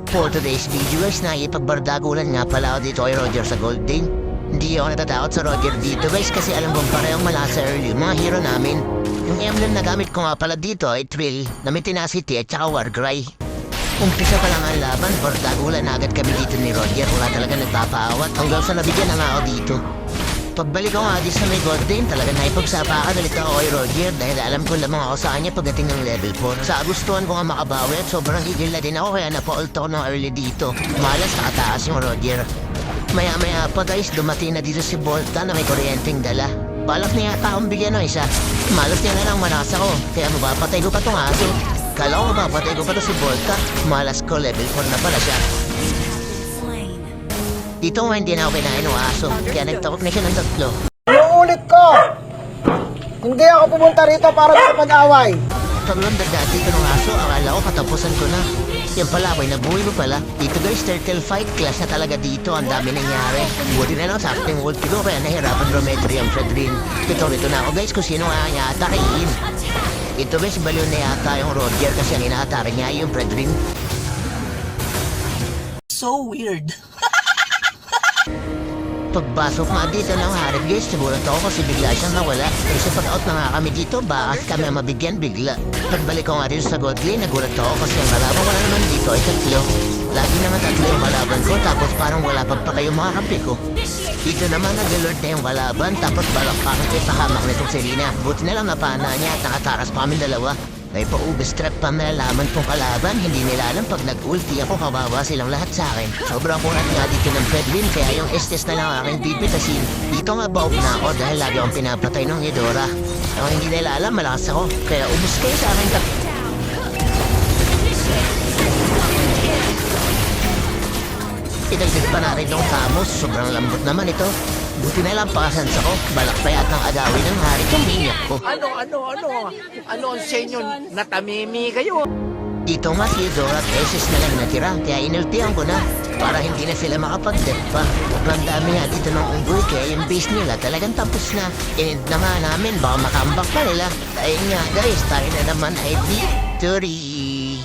For today's video guys, nakipagbardagulan nga pala ako dito kay Roger sa Golding. Hindi ako natatakot sa Roger dito guys kasi alam kong parehong malakas sa early mga hero namin. Yung emblem na gamit ko nga pala dito ay Thrill, na may Tenacity at saka Warcry. Umpisa pa lang ang laban, bardagulan na agad kami dito ni Roger. Wala talaga nagpapaawat hanggang sa nabigyan na nga ako dito. Pagbalik ko nga di sa may Golding, talaga naipagsapakan ulit ako kay Roger dahil alam ko lamang ako sa kanya pagdating ng level 4. Sa gustuhan ko nga makabawi at sobrang higil na din ako kaya napa-ult ako ng early dito. Malas nakataas yung Roger. Maya-maya pa guys, dumating na dito si Volta na may kuryenteng dala. Balak niya yata akong bigyan ng isa. Malas niya na lang manas ako, kaya mapapatay ko pa tong aso. Kala ko mapapatay ko pa to si Volta. Malas ko, level 4 na pala siya. Dito nga hindi na ako kinain ng aso, kaya nagtakot na siya ng tatlo. Inuulit ko! Hindi ako pumunta rito para makapag-away. Tatlong dagat dito ng aso, akala ko katapusan ko na. Yan pala, may nabuhay mo pala. Dito guys, turtle fight class na talaga dito. Ang dami nangyari. Buti na lang sa acting ulti ko, kaya nahirapan Rometri ang Fredrin. Ito na ako guys kung sino nga niya atakin. Ito guys, baliw na yata yung Roger kasi ang inaatake niya yung Fredrin. So weird. Pagbasok nga dito ng harap guys, nagulat ako kasi bigla siyang nawala. Kasi pag-out na nga kami dito, bakit kami mabigyan bigla. Pagbalik ko nga dito sa Godly, nagulat ako kasi ang kalaban ko na naman dito ay tatlo. Lagi naman tatlo yung kalaban ko, tapos parang wala pa kayo mga kampi ko. Dito naman nag-alert na yung kalaban, tapos balak pa akong ipahamak nitong Selena. Buti na lang napana niya at nakatakas pa kami dalawa. May pa-ubes trap pa nalalaman kong kalaban, hindi nila alam pag nag-ulti ako kawawa silang lahat sa akin. Sobrang kunat nga dito ng Fredwin kaya yung Estes na lang aking pipitasin. Dito nga baog na ako dahil lagi akong pinapatay ng Hedora. Ang hindi nila alam, malakas ako, kaya ubus kayo sa akin Idagdag pa natin yung Camus, sobrang lambot naman ito. Buti na lang pakasans ako, balak pa yatang agawin ng hari kong minyak ko. Ano ang senyo? Natamimi kayo. Dito nga si Hedora at Estes na lang natira, kaya inultihan ko na para hindi na sila makapag-death pa. Ang dami nga dito ng unggoy, kaya yung base nila talagang tapos na. Inend na nga namin, baka makambak pa nila. Dahil nga guys, tayo na naman ay victory.